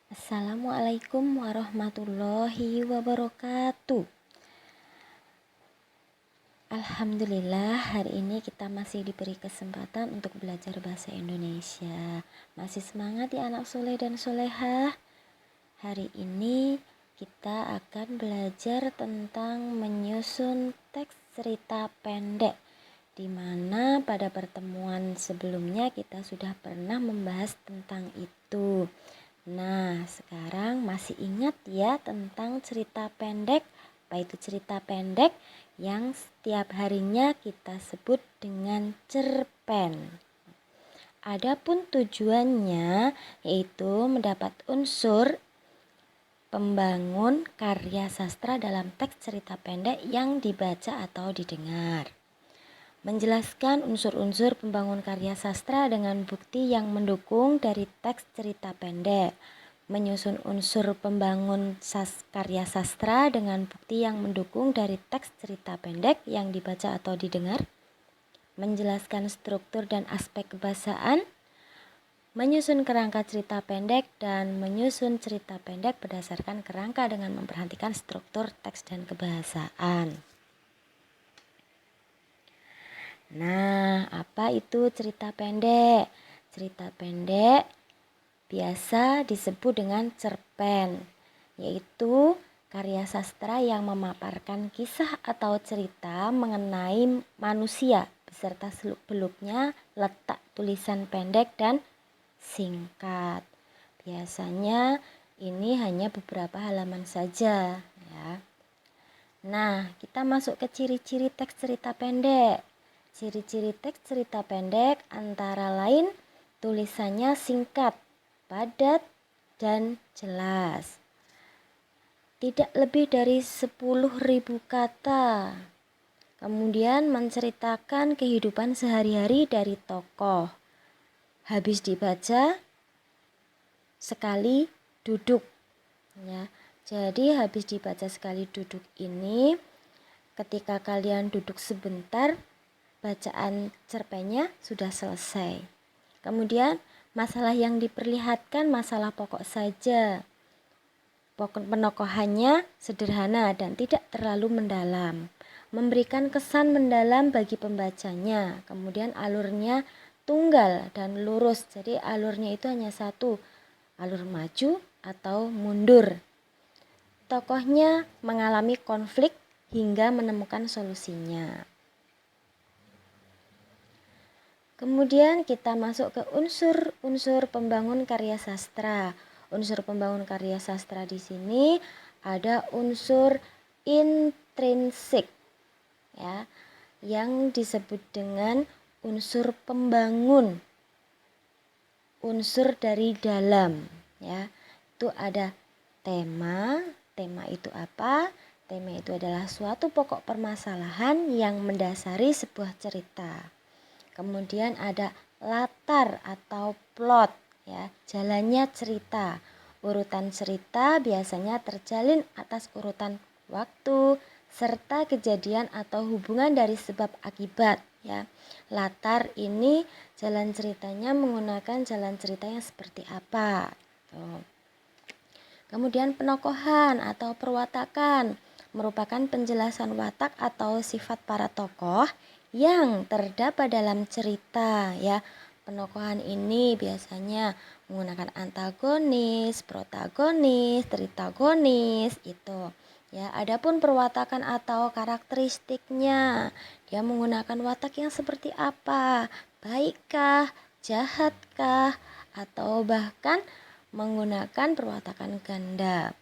Assalamualaikum warahmatullahi wabarakatuh. Alhamdulillah, hari ini kita masih diberi kesempatan untuk belajar bahasa Indonesia. Masih semangat ya anak soleh dan solehah. Hari ini kita akan belajar tentang menyusun teks cerita pendek, di mana pada pertemuan sebelumnya kita sudah pernah membahas tentang itu. Nah, sekarang masih ingat ya tentang cerita pendek? Apa itu cerita pendek? Yang setiap harinya kita sebut dengan cerpen. Adapun tujuannya yaitu mendapat unsur pembangun karya sastra dalam teks cerita pendek yang dibaca atau didengar. Menjelaskan unsur-unsur pembangun karya sastra dengan bukti yang mendukung dari teks cerita pendek. Menyusun unsur pembangun karya sastra dengan bukti yang mendukung dari teks cerita pendek yang dibaca atau didengar. Menjelaskan struktur dan aspek kebahasaan. Menyusun kerangka cerita pendek dan menyusun cerita pendek berdasarkan kerangka dengan memperhatikan struktur teks dan kebahasaan. Nah, apa itu cerita pendek? Cerita pendek biasa disebut dengan cerpen, yaitu karya sastra yang memaparkan kisah atau cerita mengenai manusia beserta seluk-beluknya, letak tulisan pendek dan singkat. Biasanya ini hanya beberapa halaman saja ya. Nah, kita masuk ke ciri-ciri teks cerita pendek. Ciri-ciri teks cerita pendek antara lain tulisannya singkat, padat, dan jelas. Tidak lebih dari 10.000 kata. Kemudian menceritakan kehidupan sehari-hari dari tokoh. Habis dibaca, sekali duduk. Ya, jadi habis dibaca sekali duduk ini, ketika kalian duduk sebentar, bacaan cerpennya sudah selesai. Kemudian masalah yang diperlihatkan masalah pokok saja. Pokok penokohannya sederhana dan tidak terlalu mendalam. Memberikan kesan mendalam bagi pembacanya. Kemudian alurnya tunggal dan lurus. Jadi alurnya itu hanya satu, alur maju atau mundur. Tokohnya mengalami konflik hingga menemukan solusinya. Kemudian kita masuk ke unsur-unsur pembangun karya sastra. Unsur pembangun karya sastra di sini ada unsur intrinsik ya, yang disebut dengan unsur pembangun. Unsur dari dalam ya. Itu ada tema. Tema itu apa? Tema itu adalah suatu pokok permasalahan yang mendasari sebuah cerita. Kemudian ada latar atau plot ya, jalannya cerita. Urutan cerita biasanya terjalin atas urutan waktu serta kejadian atau hubungan dari sebab akibat ya. Latar ini jalan ceritanya menggunakan jalan ceritanya seperti apa. Tuh. Kemudian penokohan atau perwatakan merupakan penjelasan watak atau sifat para tokoh yang terdapat dalam cerita ya. Penokohan ini biasanya menggunakan antagonis, protagonis, tritagonis itu. Ya, adapun perwatakan atau karakteristiknya, dia menggunakan watak yang seperti apa? Baikkah, jahatkah, atau bahkan menggunakan perwatakan ganda.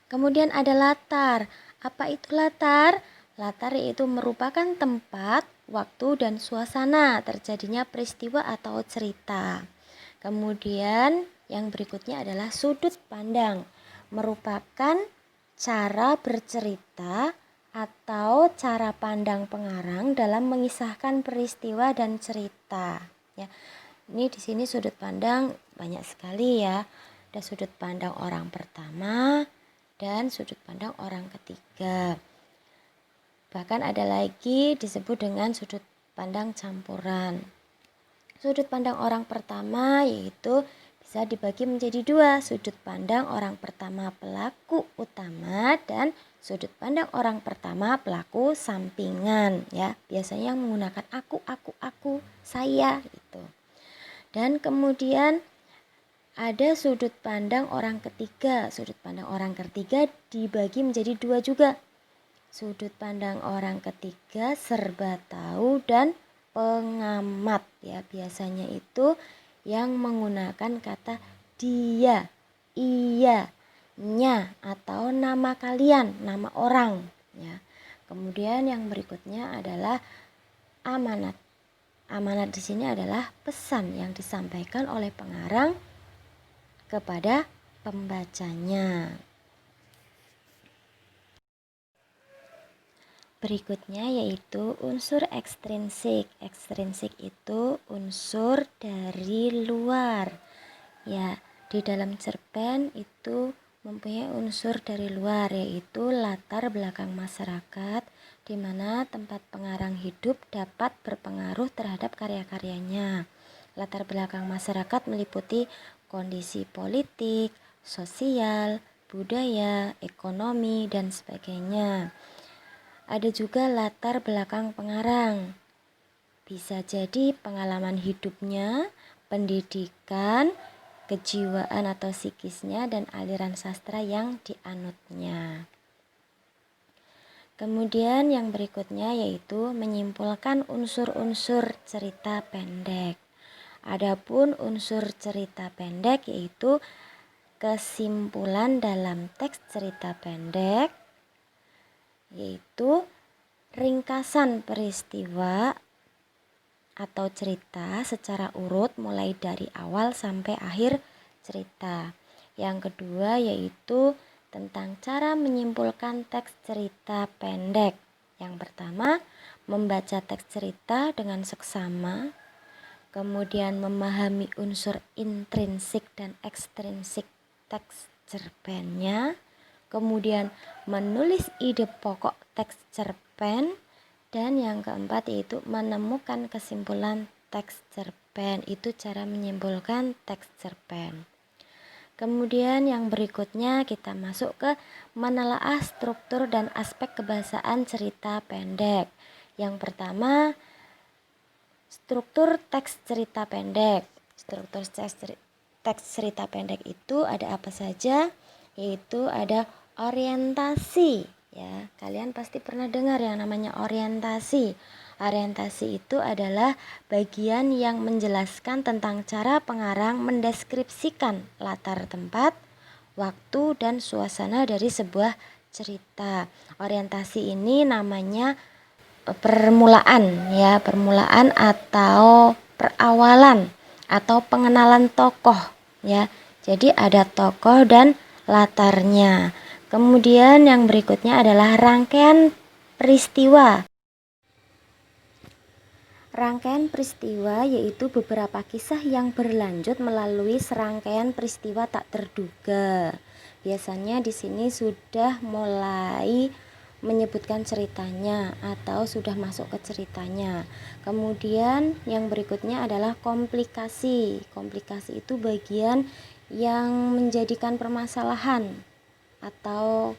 Kemudian ada latar. Apa itu latar? Latar yaitu merupakan tempat, waktu, dan suasana terjadinya peristiwa atau cerita. Kemudian yang berikutnya adalah sudut pandang. Merupakan cara bercerita atau cara pandang pengarang dalam mengisahkan peristiwa dan cerita. Ya, ini di sini sudut pandang banyak sekali ya. Ada sudut pandang orang pertama dan sudut pandang orang ketiga. Bahkan ada lagi disebut dengan sudut pandang campuran. Sudut pandang orang pertama yaitu bisa dibagi menjadi dua, sudut pandang orang pertama pelaku utama dan sudut pandang orang pertama pelaku sampingan ya. Biasanya yang menggunakan aku, saya gitu. Dan kemudian ada sudut pandang orang ketiga. Sudut pandang orang ketiga dibagi menjadi dua juga. Sudut pandang orang ketiga serba tahu dan pengamat ya. Biasanya itu yang menggunakan kata dia, iya, nya atau nama kalian, nama orang ya. Kemudian yang berikutnya adalah amanat. Amanat di sini adalah pesan yang disampaikan oleh pengarang kepada pembacanya. Berikutnya yaitu unsur ekstrinsik. Ekstrinsik itu unsur dari luar. Ya, di dalam cerpen itu mempunyai unsur dari luar, yaitu latar belakang masyarakat di mana tempat pengarang hidup dapat berpengaruh terhadap karya-karyanya. Latar belakang masyarakat meliputi kondisi politik, sosial, budaya, ekonomi, dan sebagainya. Ada juga latar belakang pengarang. Bisa jadi pengalaman hidupnya, pendidikan, kejiwaan atau psikisnya, dan aliran sastra yang dianutnya. Kemudian yang berikutnya yaitu menyimpulkan unsur-unsur cerita pendek. Adapun unsur cerita pendek yaitu kesimpulan dalam teks cerita pendek, yaitu ringkasan peristiwa atau cerita secara urut mulai dari awal sampai akhir cerita. Yang kedua yaitu tentang cara menyimpulkan teks cerita pendek. Yang pertama, membaca teks cerita dengan seksama, kemudian memahami unsur intrinsik dan ekstrinsik teks cerpennya, kemudian menulis ide pokok teks cerpen, dan yang keempat yaitu menemukan kesimpulan teks cerpen. Itu cara menyimpulkan teks cerpen. Kemudian yang berikutnya kita masuk ke menelaah struktur dan aspek kebahasaan cerita pendek. Yang pertama, struktur teks cerita pendek. Struktur teks cerita pendek itu ada apa saja? Yaitu ada orientasi ya. Kalian pasti pernah dengar yang namanya orientasi. Orientasi itu adalah bagian yang menjelaskan tentang cara pengarang mendeskripsikan latar tempat, waktu, dan suasana dari sebuah cerita. Orientasi ini namanya permulaan ya, permulaan atau perawalan atau pengenalan tokoh ya. Jadi ada tokoh dan latarnya. Kemudian yang berikutnya adalah rangkaian peristiwa. Rangkaian peristiwa yaitu beberapa kisah yang berlanjut melalui serangkaian peristiwa tak terduga. Biasanya di sini sudah mulai menyebutkan ceritanya atau sudah masuk ke ceritanya. Kemudian yang berikutnya adalah komplikasi. Komplikasi itu bagian yang menjadikan permasalahan atau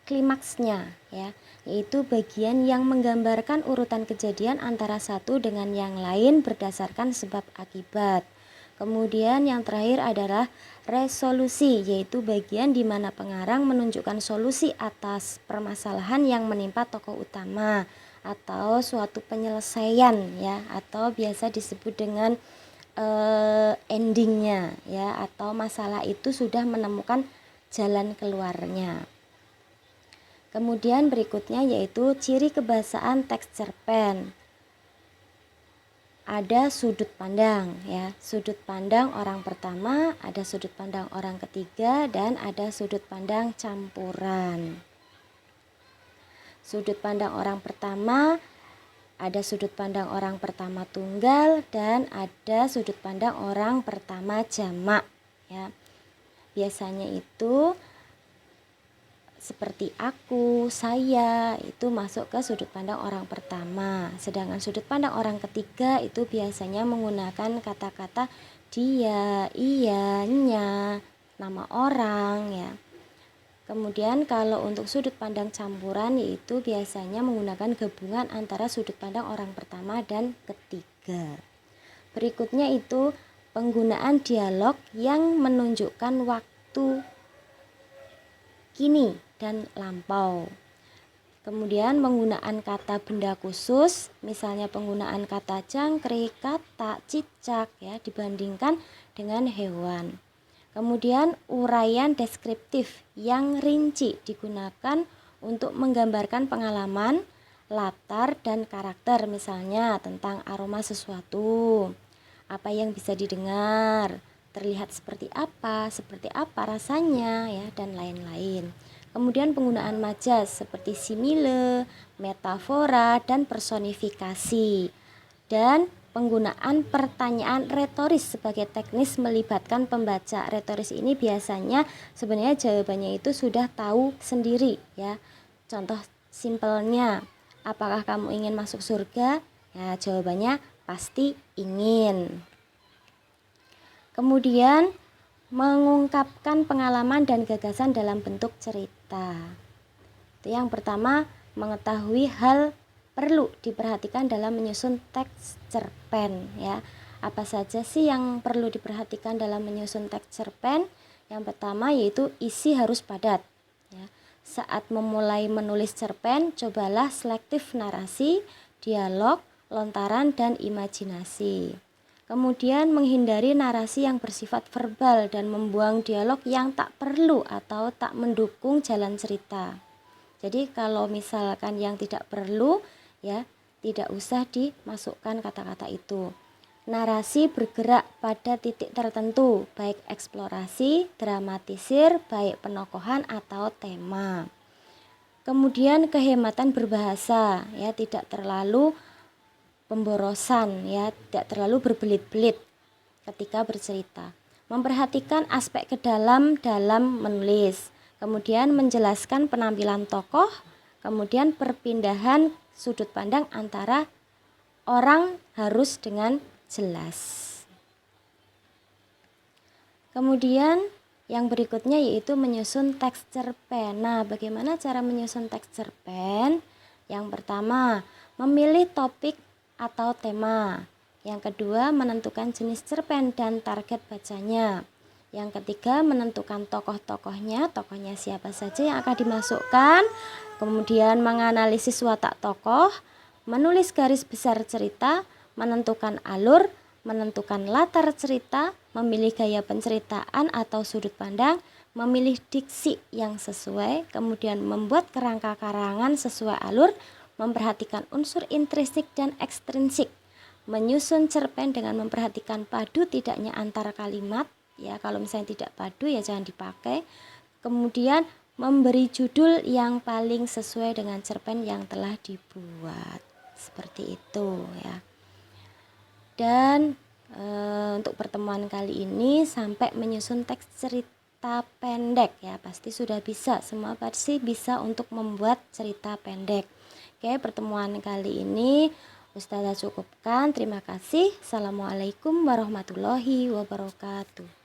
klimaksnya ya, yaitu bagian yang menggambarkan urutan kejadian antara satu dengan yang lain berdasarkan sebab akibat. Kemudian yang terakhir adalah resolusi, yaitu bagian di mana pengarang menunjukkan solusi atas permasalahan yang menimpa tokoh utama atau suatu penyelesaian ya, atau biasa disebut dengan endingnya ya, atau masalah itu sudah menemukan jalan keluarnya. Kemudian berikutnya yaitu ciri kebahasaan teks cerpen. Ada sudut pandang ya, sudut pandang orang pertama, ada sudut pandang orang ketiga, dan ada sudut pandang campuran. Sudut pandang orang pertama, ada sudut pandang orang pertama tunggal, dan ada sudut pandang orang pertama jamak ya. Biasanya itu seperti aku, saya, itu masuk ke sudut pandang orang pertama. Sedangkan sudut pandang orang ketiga itu biasanya menggunakan kata-kata dia, ia, nya, nama orang ya. Kemudian kalau untuk sudut pandang campuran yaitu biasanya menggunakan gabungan antara sudut pandang orang pertama dan ketiga. Berikutnya itu penggunaan dialog yang menunjukkan waktu kini dan lampau. Kemudian penggunaan kata benda khusus, misalnya penggunaan kata jangkrik, kata cicak ya dibandingkan dengan hewan. Kemudian uraian deskriptif yang rinci digunakan untuk menggambarkan pengalaman, latar dan karakter, misalnya tentang aroma sesuatu, apa yang bisa didengar, terlihat seperti apa rasanya ya dan lain-lain. Kemudian penggunaan majas seperti simile, metafora, dan personifikasi. Dan penggunaan pertanyaan retoris sebagai teknis melibatkan pembaca. Retoris ini biasanya sebenarnya jawabannya itu sudah tahu sendiri ya. Contoh simpelnya, apakah kamu ingin masuk surga? Ya, jawabannya pasti ingin. Kemudian mengungkapkan pengalaman dan gagasan dalam bentuk cerita. Itu yang pertama, mengetahui hal perlu diperhatikan dalam menyusun teks cerpen ya. Apa saja sih yang perlu diperhatikan dalam menyusun teks cerpen? Yang pertama yaitu isi harus padat ya. Saat memulai menulis cerpen, cobalah selektif narasi, dialog, lontaran dan imajinasi. Kemudian menghindari narasi yang bersifat verbal dan membuang dialog yang tak perlu atau tak mendukung jalan cerita. Jadi kalau misalkan yang tidak perlu ya tidak usah dimasukkan kata-kata itu. Narasi bergerak pada titik tertentu, baik eksplorasi, dramatisir, baik penokohan atau tema. Kemudian kehematan berbahasa ya, tidak terlalu pemborosan ya, tidak terlalu berbelit-belit ketika bercerita. Memperhatikan aspek ke dalam menulis. Kemudian menjelaskan penampilan tokoh, kemudian perpindahan sudut pandang antara orang harus dengan jelas. Kemudian yang berikutnya yaitu menyusun teks cerpen. Nah, bagaimana cara menyusun teks cerpen? Yang pertama, memilih topik atau tema. Yang kedua, menentukan jenis cerpen dan target bacanya. Yang ketiga, menentukan tokohnya siapa saja yang akan dimasukkan. Kemudian menganalisis watak tokoh, menulis garis besar cerita, menentukan alur, menentukan latar cerita, memilih gaya penceritaan atau sudut pandang, memilih diksi yang sesuai, kemudian membuat kerangka karangan sesuai alur, memperhatikan unsur intrinsik dan ekstrinsik, menyusun cerpen dengan memperhatikan padu tidaknya antar kalimat ya, kalau misalnya tidak padu ya jangan dipakai. Kemudian memberi judul yang paling sesuai dengan cerpen yang telah dibuat, seperti itu ya. Dan untuk pertemuan kali ini sampai menyusun teks cerita pendek ya, pasti sudah bisa, semua pasti bisa untuk membuat cerita pendek. Oke, pertemuan kali ini Ustazah cukupkan. Terima kasih. Assalamualaikum warahmatullahi wabarakatuh.